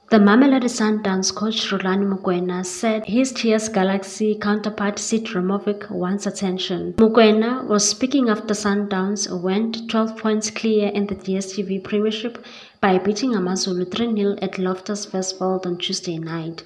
The Mamelodi Sundowns coach Rulani Mokwena said his TS Galaxy counterpart Sid Ramovic wants attention. Mokwena was speaking after Sundowns went 12 points clear in the DStv Premiership by beating Amazulu 3-0 at Loftus Versfeld on Tuesday night,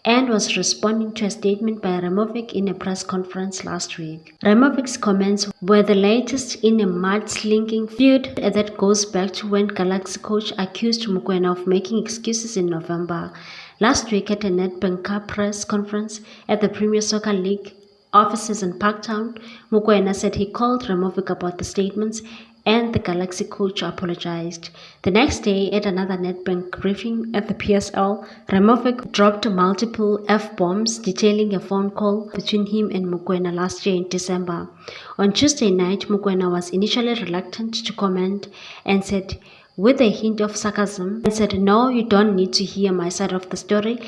and was responding to a statement by Ramovic in a press conference last week. Ramovic's comments were the latest in a mudslinging feud that goes back to when Galaxy coach accused Mokwena of making excuses in November. Last week at a Nedbank Cup press conference at the Premier Soccer League offices in Parktown, Mokwena said he called Ramovic about the statements and the Galaxy coach apologized. The next day, at another Nedbank briefing at the PSL, Ramovic dropped multiple F-bombs detailing a phone call between him and Mokwena last year in December. On Tuesday night, Mokwena was initially reluctant to comment and said, with a hint of sarcasm, and said, "No, you don't need to hear my side of the story.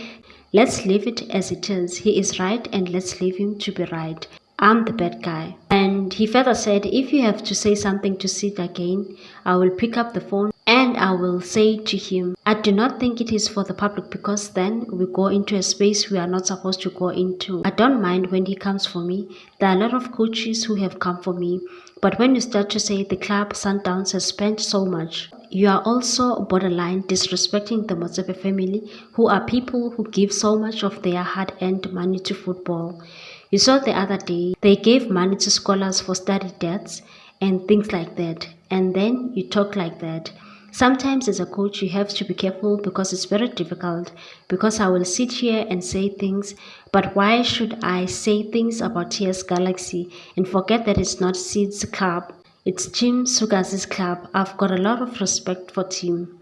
Let's leave it as it is. He is right and let's leave him to be right. I'm the bad guy." And he further said, "If you have to say something to Sid again, I will pick up the phone and I will say to him, I do not think it is for the public because then we go into a space we are not supposed to go into. I don't mind when he comes for me. There are a lot of coaches who have come for me. But when you start to say the club Sundowns has spent so much, you are also borderline disrespecting the Motsepe family, who are people who give so much of their hard-earned money to football. You saw the other day, they gave money to scholars for study debts and things like that. And then you talk like that. Sometimes as a coach, you have to be careful because it's very difficult. Because I will sit here and say things, but why should I say things about TS Galaxy and forget that it's not Sid's club? It's Tim Sugazi's club. I've got a lot of respect for Tim.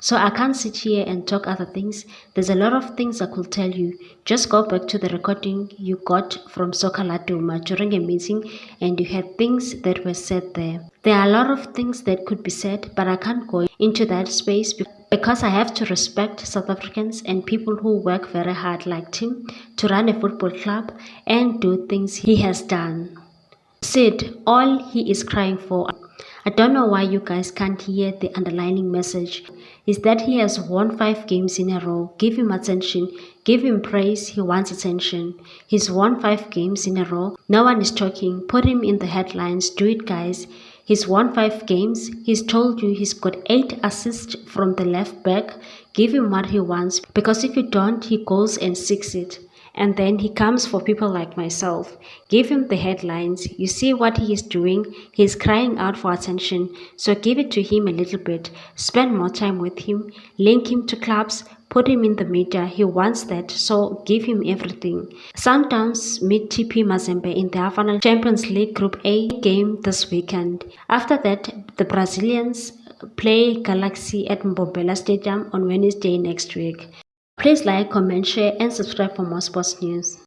So I can't sit here and talk other things. There's a lot of things I could tell you. Just go back to the recording you got from Soccer Laduma during a meeting and you had things that were said there. There are a lot of things that could be said, but I can't go into that space because I have to respect South Africans and people who work very hard like Tim to run a football club and do things he has done." Sid, all he is crying for, I don't know why you guys can't hear the underlying message, is that he has won 5 games in a row. Give him attention. Give him praise. He wants attention. He's won 5 games in a row. No one is talking. Put him in the headlines. Do it, guys. He's won 5 games. He's told you he's got 8 assists from the left back. Give him what he wants, because if you don't, he goes and seeks it. And then he comes for people like myself. Give him the headlines. You see what he is doing? He's crying out for attention. So give it to him a little bit. Spend more time with him. Link him to clubs. Put him in the media. He wants that. So give him everything. Sundowns meet TP Mazembe in the AFNL Champions League Group A game this weekend. After that, the Brazilians play Galaxy at Mbombela Stadium on Wednesday next week. Please like, comment, share, and subscribe for more sports news.